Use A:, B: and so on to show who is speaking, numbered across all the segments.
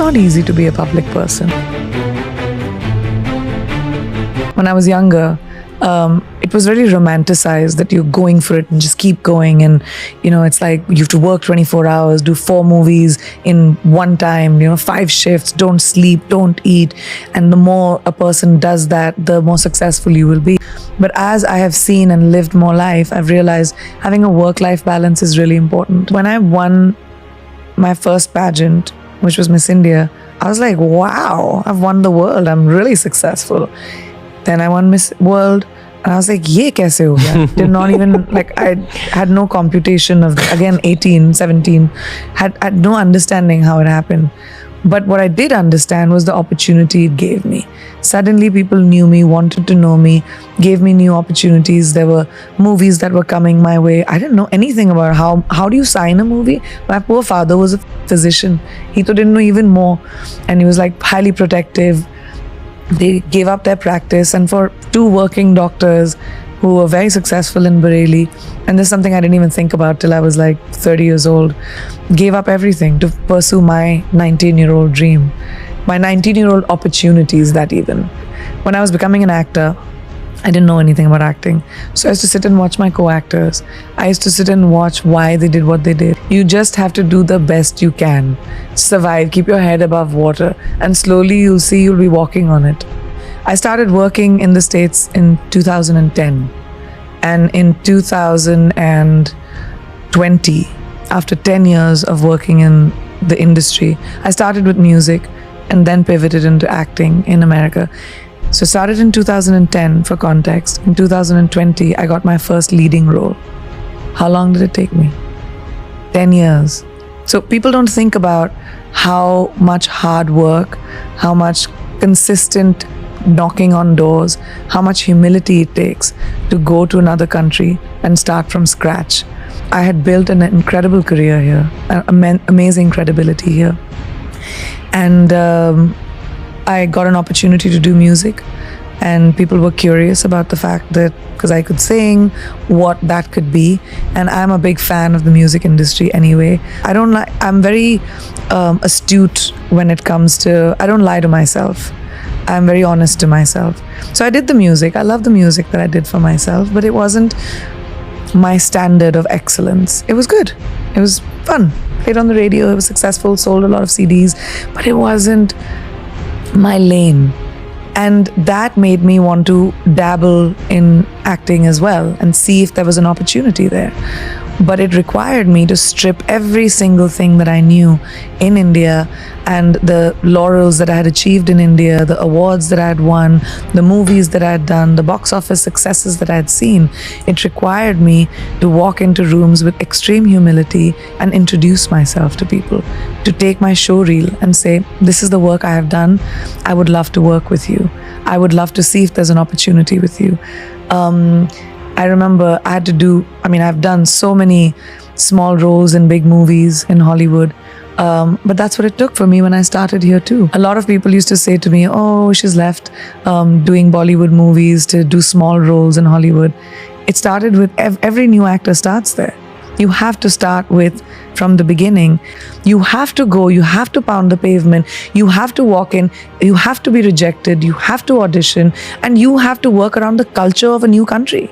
A: not easy to be a public person. When I was younger, it was really romanticized that you're going for it and just keep going. And, it's like you have to work 24 hours, do 4 movies in one time, 5 shifts, don't sleep, don't eat. And the more a person does that, the more successful you will be. But as I have seen and lived more life, I've realized having a work-life balance is really important. When I won my first pageant, which was Miss India, I was like, wow, I've won the world. I'm really successful. Then I won Miss World, and I was like, ye kaise ho gaya? Did not even, I had no computation of, again, 18, 17, had no understanding how it happened. But what I did understand was the opportunity it gave me. Suddenly people knew me, wanted to know me, gave me new opportunities. There were movies that were coming my way. I didn't know anything about how do you sign a movie. My poor father was a physician. He didn't know even more. And he was highly protective. They gave up their practice, and for 2 working doctors who were very successful in Bareilly, and this is something I didn't even think about till I was 30 years old, gave up everything to pursue my 19-year-old dream, my 19-year-old opportunities. That even when I was becoming an actor, I didn't know anything about acting. So I used to sit and watch my co-actors. I used to sit and watch why they did what they did. You just have to do the best you can. Survive, keep your head above water, and slowly you'll see you'll be walking on it. I started working in the States in 2010. And in 2020, after 10 years of working in the industry, I started with music and then pivoted into acting in America. So started in 2010, for context. In 2020, I got my first leading role. How long did it take me? 10 years. So people don't think about how much hard work, how much consistent knocking on doors, how much humility it takes to go to another country and start from scratch. I had built an incredible career here, amazing credibility here. And I got an opportunity to do music, and people were curious about the fact that, because I could sing, what that could be. And I'm a big fan of the music industry anyway. I'm very astute when it comes to, I don't lie to myself. I'm very honest to myself. So I did the music. I love the music that I did for myself, but it wasn't my standard of excellence. It was good. It was fun. Played on the radio. It was successful. Sold a lot of CDs, but it wasn't my lane. And that made me want to dabble in acting as well and see if there was an opportunity there. But it required me to strip every single thing that I knew in India, and the laurels that I had achieved in India, the awards that I had won, the movies that I had done, the box office successes that I had seen. It required me to walk into rooms with extreme humility and introduce myself to people, to take my show reel and say, this is the work I have done. I would love to work with you. I would love to see if there's an opportunity with you. I remember I've done so many small roles in big movies in Hollywood. But that's what it took for me when I started here too. A lot of people used to say to me, oh, she's left doing Bollywood movies to do small roles in Hollywood. It started with, every new actor starts there. You have to start from the beginning. You have to go, you have to pound the pavement, you have to walk in, you have to be rejected, you have to audition, and you have to work around the culture of a new country.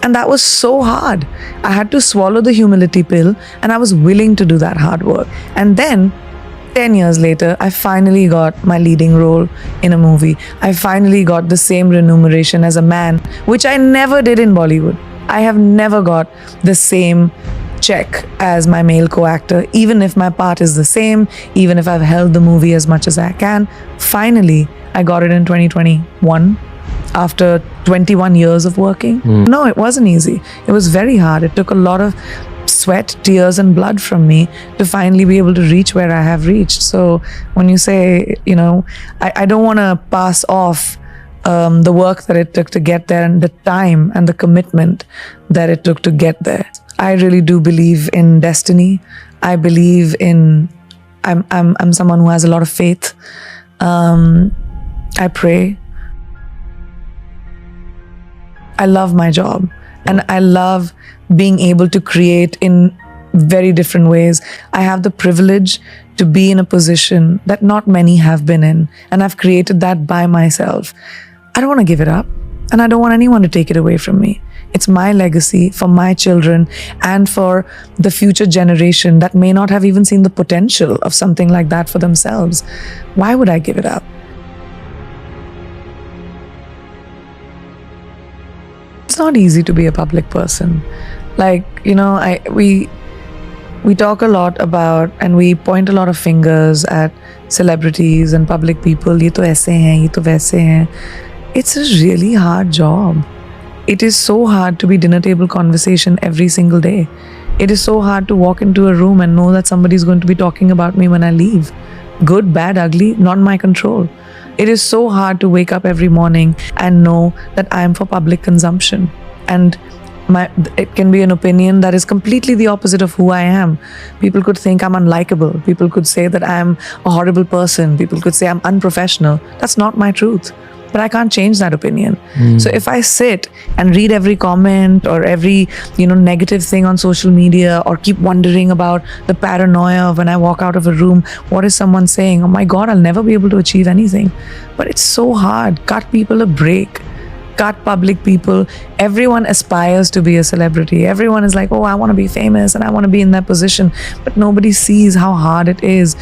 A: And that was so hard. I had to swallow the humility pill, and I was willing to do that hard work. And then 10 years later, I finally got my leading role in a movie. I finally got the same remuneration as a man, which I never did in Bollywood. I have never got the same check as my male co-actor, even if my part is the same, even if I've held the movie as much as I can. Finally, I got it in 2021. After 21 years of working. No, it wasn't easy. It was very hard. It took a lot of sweat, tears, and blood from me to finally be able to reach where I have reached. So when you say, I don't want to pass off the work that it took to get there and the time and the commitment that it took to get there. I really do believe in destiny. I believe in, I'm someone who has a lot of faith. I pray. I love my job, and I love being able to create in very different ways. I have the privilege to be in a position that not many have been in, and I've created that by myself. I don't want to give it up, and I don't want anyone to take it away from me. It's my legacy for my children and for the future generation that may not have even seen the potential of something like that for themselves. Why would I give it up? It's not easy to be a public person. Like, we talk a lot about and we point a lot of fingers at celebrities and public people. Ye to aise hain, ye to waise hain. It's a really hard job. It is so hard to be dinner table conversation every single day. It is so hard to walk into a room and know that somebody is going to be talking about me when I leave. Good, bad, ugly, not my control. It is so hard to wake up every morning and know that I am for public consumption. And it can be an opinion that is completely the opposite of who I am. People could think I'm unlikable. People could say that I'm a horrible person. People could say I'm unprofessional. That's not my truth. But I can't change that opinion. So if I sit and read every comment or every, negative thing on social media, or keep wondering about the paranoia of when I walk out of a room, what is someone saying? Oh my God, I'll never be able to achieve anything. But it's so hard. Cut people a break. Cut public people. Everyone aspires to be a celebrity. Everyone is like, oh, I want to be famous and I want to be in that position. But nobody sees how hard it is.